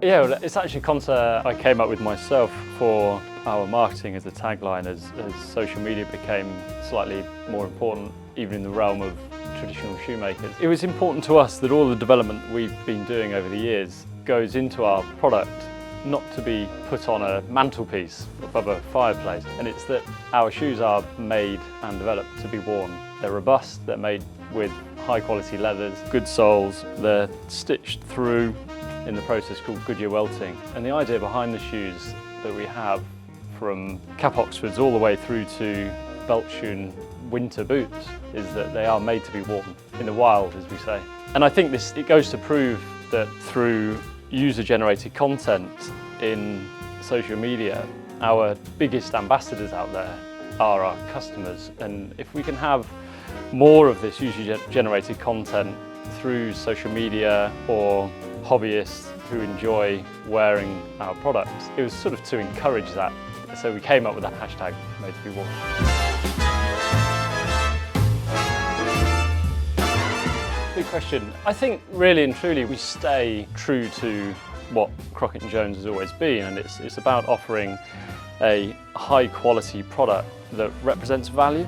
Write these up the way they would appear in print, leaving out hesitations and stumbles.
Yeah, well, it's actually a concept I came up with myself for our marketing as a tagline as social media became slightly more important even in the realm of traditional shoemakers. It was important to us that all the development we've been doing over the years goes into our product not to be put on a mantelpiece above a fireplace, and it's that our shoes are made and developed to be worn. They're robust, they're made with high quality leathers, good soles, they're stitched through in the process called Goodyear welting. And the idea behind the shoes that we have, from cap Oxfords all the way through to belt-shoon winter boots, is that they are made to be worn in the wild, as we say. And I think it goes to prove that through user-generated content in social media, our biggest ambassadors out there are our customers. And if we can have more of this user-generated content through social media or hobbyists who enjoy wearing our products, it was sort of to encourage that. So we came up with that hashtag, made to be worn. Good question. I think really and truly we stay true to what Crockett and Jones has always been, and it's about offering a high quality product that represents value.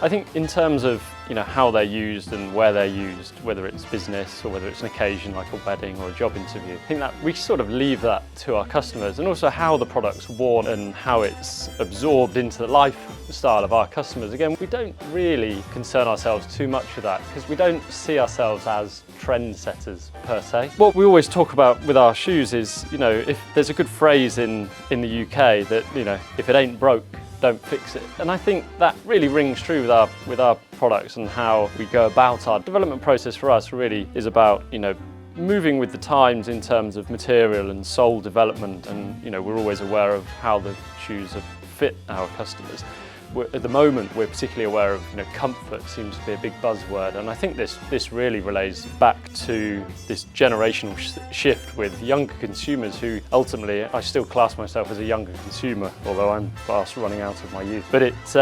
I think in terms of how they're used and where they're used, whether it's business or whether it's an occasion like a wedding or a job interview, I think that we sort of leave that to our customers, and also how the product's worn and how it's absorbed into the lifestyle of our customers. Again, we don't really concern ourselves too much with that because we don't see ourselves as trendsetters per se. What we always talk about with our shoes is, if there's a good phrase in the UK that, if it ain't broke, don't fix it. And I think that really rings true with our products and how we go about our development process. For us really is about moving with the times in terms of material and sole development, and we're always aware of how the shoes fit our customers. At the moment we're particularly aware of comfort seems to be a big buzzword, and I think this really relates back to this generational shift with younger consumers who ultimately, I still class myself as a younger consumer, although I'm fast running out of my youth. But it's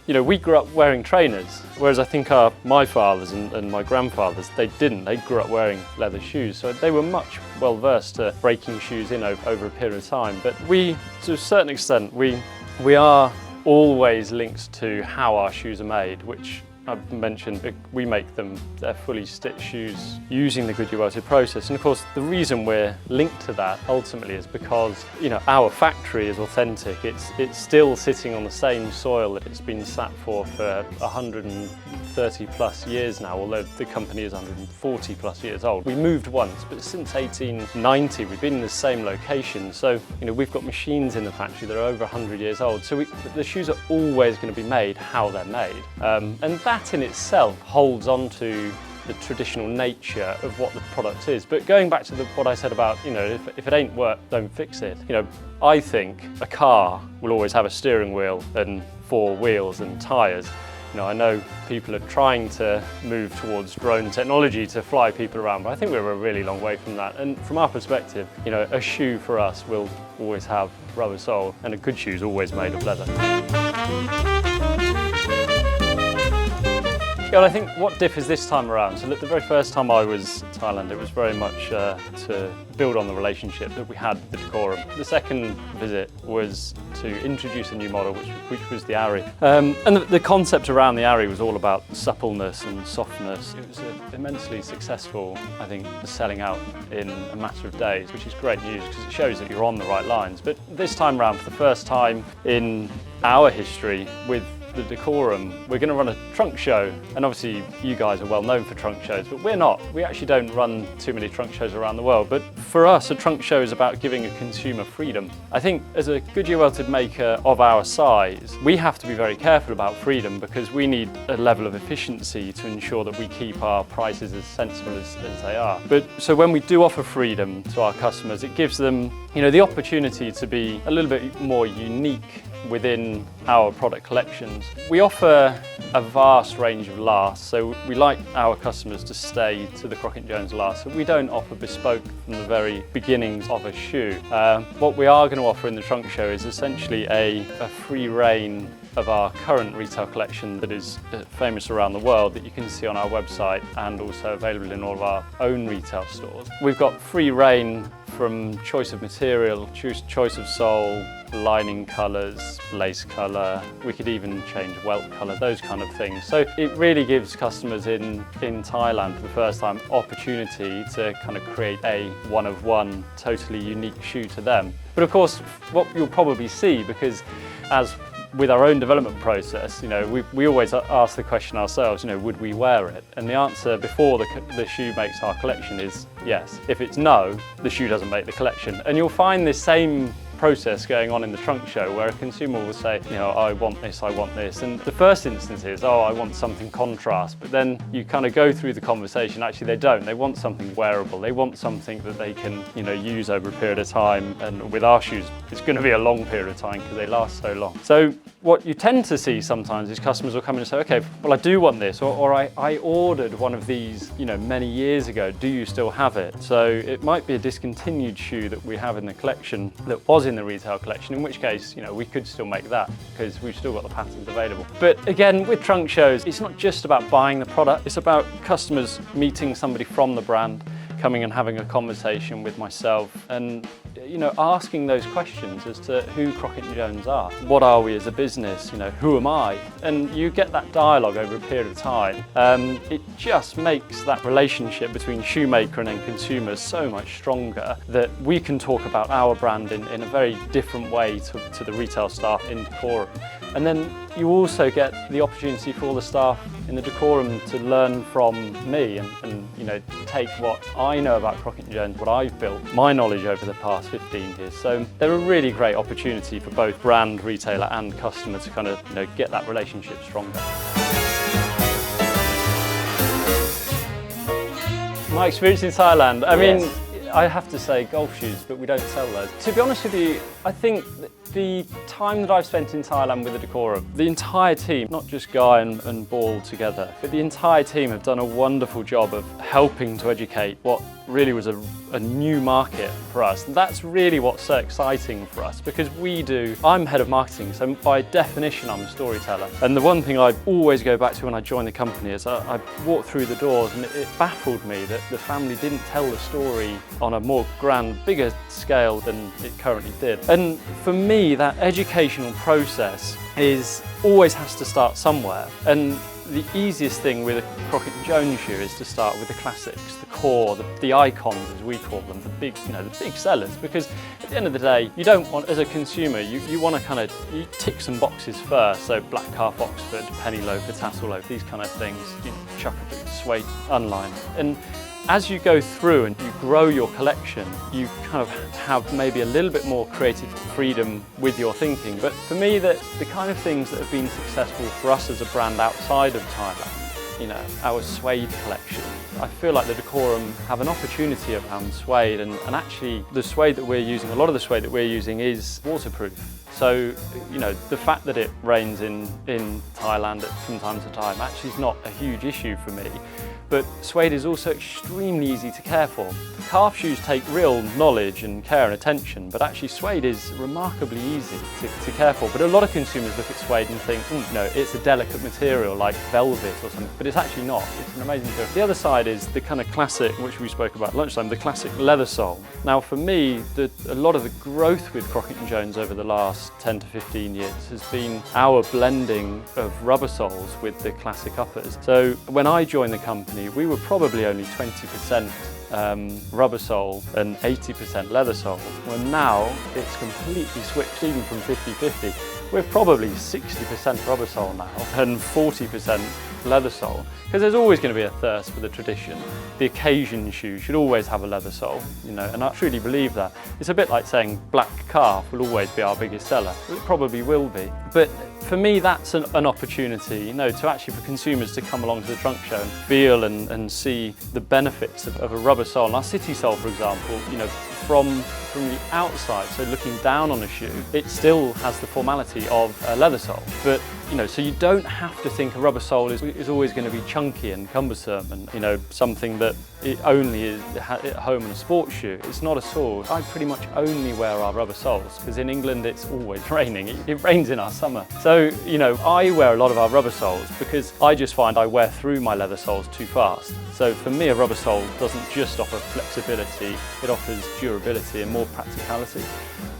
we grew up wearing trainers, whereas I think my fathers and my grandfathers, they didn't. They grew up wearing leather shoes, so they were much well versed to breaking shoes in over a period of time. But we, to a certain extent, we are always linked to how our shoes are made, which I've mentioned. We make them, they're fully stitched shoes using the Goodyear welted process. And of course, the reason we're linked to that ultimately is because our factory is authentic. It's still sitting on the same soil that it's been sat for 130 plus years now, although the company is 140 plus years old. We moved once, but since 1890 we've been in the same location. So we've got machines in the factory that are over 100 years old. So the shoes are always going to be made how they're made, and that in itself holds on to the traditional nature of what the product is. But going back to what I said about, if it ain't work, don't fix it. I think a car will always have a steering wheel and 4 wheels and tyres. I know people are trying to move towards drone technology to fly people around, but I think we're a really long way from that. And from our perspective, a shoe for us will always have rubber sole, and a good shoe is always made of leather. Yeah, well, I think what differs this time around, so the very first time I was in Thailand, it was very much to build on the relationship that we had with the Decorum. The second visit was to introduce a new model, which was the Ari. And the concept around the Ari was all about suppleness and softness. It was immensely successful, I think, selling out in a matter of days, which is great news because it shows that you're on the right lines. But this time around, for the first time in our history with the Decorum, we're going to run a trunk show, and obviously you guys are well known for trunk shows, but we're not. We actually don't run too many trunk shows around the world, but for us a trunk show is about giving a consumer freedom. I think as a Goodyear welted maker of our size, we have to be very careful about freedom because we need a level of efficiency to ensure that we keep our prices as sensible as they are. But so when we do offer freedom to our customers, it gives them the opportunity to be a little bit more unique within our product collections. We offer a vast range of lasts, so we like our customers to stay to the Crockett Jones last. So we don't offer bespoke from the very beginnings of a shoe. What we are going to offer in the trunk show is essentially a free reign of our current retail collection that is famous around the world, that you can see on our website and also available in all of our own retail stores. We've got free reign from choice of material, choice of sole, lining colours, lace colour. We could even change welt colour, those kind of things. So it really gives customers in Thailand for the first time opportunity to kind of create a one-of-one, totally unique shoe to them. But of course, what you'll probably see, because as with our own development process, we always ask the question ourselves, would we wear it? And the answer before the shoe makes our collection is yes. If it's no, the shoe doesn't make the collection. And you'll find this same process going on in the trunk show where a consumer will say, I want this, and the first instance is, I want something contrast, but then you kind of go through the conversation, actually they don't, they want something wearable, they want something that they can use over a period of time, and with our shoes it's going to be a long period of time because they last so long. So what you tend to see sometimes is customers will come in and say, okay, well I do want this, or I ordered one of these many years ago, do you still have it? So it might be a discontinued shoe that we have in the collection that was in the retail collection, in which case we could still make that because we've still got the patterns available. But again, with trunk shows, it's not just about buying the product, it's about customers meeting somebody from the brand, coming and having a conversation with myself and asking those questions as to who Crockett and Jones are. What are we as a business? Who am I? And you get that dialogue over a period of time. It just makes that relationship between shoemaker and end consumer so much stronger that we can talk about our brand in a very different way to the retail staff in Decorum. And then you also get the opportunity for all the staff in the Decorum to learn from me and take what I know about Crockett and Jones, what I've built, my knowledge over the past 15 years. So they're a really great opportunity for both brand, retailer and customer to kind of get that relationship stronger. My experience in Thailand, I mean, I have to say golf shoes, but we don't sell those. To be honest with you, I think the time that I've spent in Thailand with the Decorum, the entire team, not just Guy and Ball together, but the entire team have done a wonderful job of helping to educate what really was a new market for us. And that's really what's so exciting for us because I'm head of marketing, so by definition I'm a storyteller. And the one thing I always go back to when I joined the company is I walked through the doors and it baffled me that the family didn't tell the story on a more grand, bigger scale than it currently did. And for me, that educational process always has to start somewhere. And the easiest thing with a Crockett and Jones shoe is to start with the classics, the core, the icons as we call them, the big sellers. Because at the end of the day, you don't want, as a consumer, you want to you tick some boxes first. So black calf Oxford, penny loafer, tassel loafer, these kind of things, chucker boots, suede, unlined. And as you go through and you grow your collection, you kind of have maybe a little bit more creative freedom with your thinking. But for me, the kind of things that have been successful for us as a brand outside of Thailand, our suede collection, I feel like the Decorum have an opportunity around suede and actually the suede that we're using, a lot of the suede that we're using is waterproof. So, the fact that it rains in Thailand from time to time actually is not a huge issue for me. But suede is also extremely easy to care for. Calf shoes take real knowledge and care and attention, but actually suede is remarkably easy to care for. But a lot of consumers look at suede and think, it's a delicate material like velvet or something, but it's actually not. It's an amazing material. The other side is the kind of classic, which we spoke about at lunchtime, the classic leather sole. Now for me, a lot of the growth with Crockett and Jones over the last 10 to 15 years has been our blending of rubber soles with the classic uppers. So when I joined the company, we were probably only 20% rubber sole and 80% leather sole. Well, now it's completely switched, even from 50-50. We're probably 60% rubber sole now and 40% leather sole, because there's always going to be a thirst for the tradition. The occasion shoe should always have a leather sole, and I truly believe that. It's a bit like saying black calf will always be our biggest seller. It probably will be. But for me, that's an opportunity, to actually for consumers to come along to the trunk show and feel and see the benefits of a rubber sole. And our city sole, for example, from the outside, so looking down on a shoe, it still has the formality of a leather sole. But so you don't have to think a rubber sole is always going to be chunky and cumbersome and something that it only is at home in a sports shoe. It's not at all. I pretty much only wear our rubber soles because in England it's always raining. It rains in our summer. So I wear a lot of our rubber soles because I just find I wear through my leather soles too fast. So for me, a rubber sole doesn't just offer flexibility, it offers durability durability and more practicality.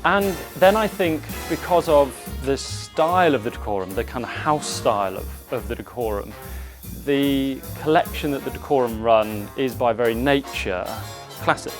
And then I think because of the style of the decorum, the kind of house style of the decorum, the collection that the decorum run is by very nature classic.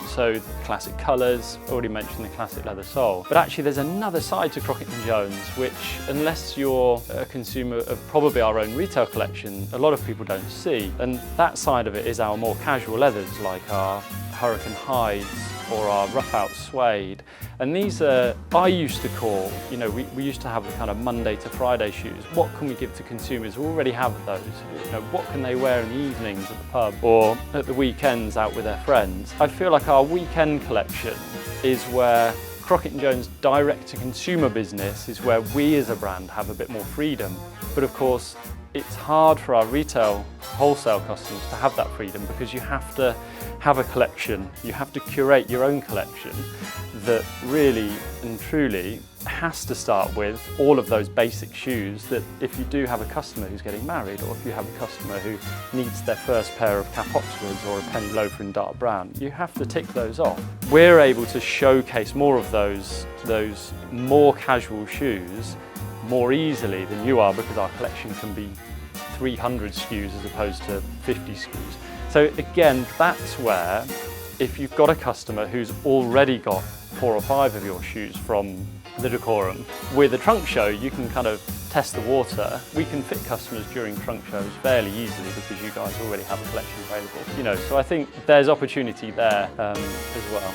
So classic colours, already mentioned the classic leather sole. But actually there's another side to Crockett and Jones which, unless you're a consumer of probably our own retail collection, a lot of people don't see. And that side of it is our more casual leathers like our Hurricane hides or our rough out suede. And these are, I used to call, you know, we used to have the kind of Monday to Friday shoes. What can we give to consumers who already have those? You know, what can they wear in the evenings at the pub or at the weekends out with their friends? I feel like our weekend collection is where Crockett and Jones direct to consumer business is where we as a brand have a bit more freedom. But of course, it's hard for our retail wholesale customers to have that freedom because you have to have a collection, you have to curate your own collection that really and truly has to start with all of those basic shoes that if you do have a customer who's getting married or if you have a customer who needs their first pair of cap Oxfords or a penny loafer in dark brown, you have to tick those off. We're able to showcase more of those more casual shoes more easily than you are because our collection can be 300 SKUs as opposed to 50 SKUs. So again, that's where if you've got a customer who's already got 4 or 5 of your shoes from the decorum, with a trunk show you can kind of test the water. We can fit customers during trunk shows fairly easily because you guys already have a collection available. You know, so I think there's opportunity there as well.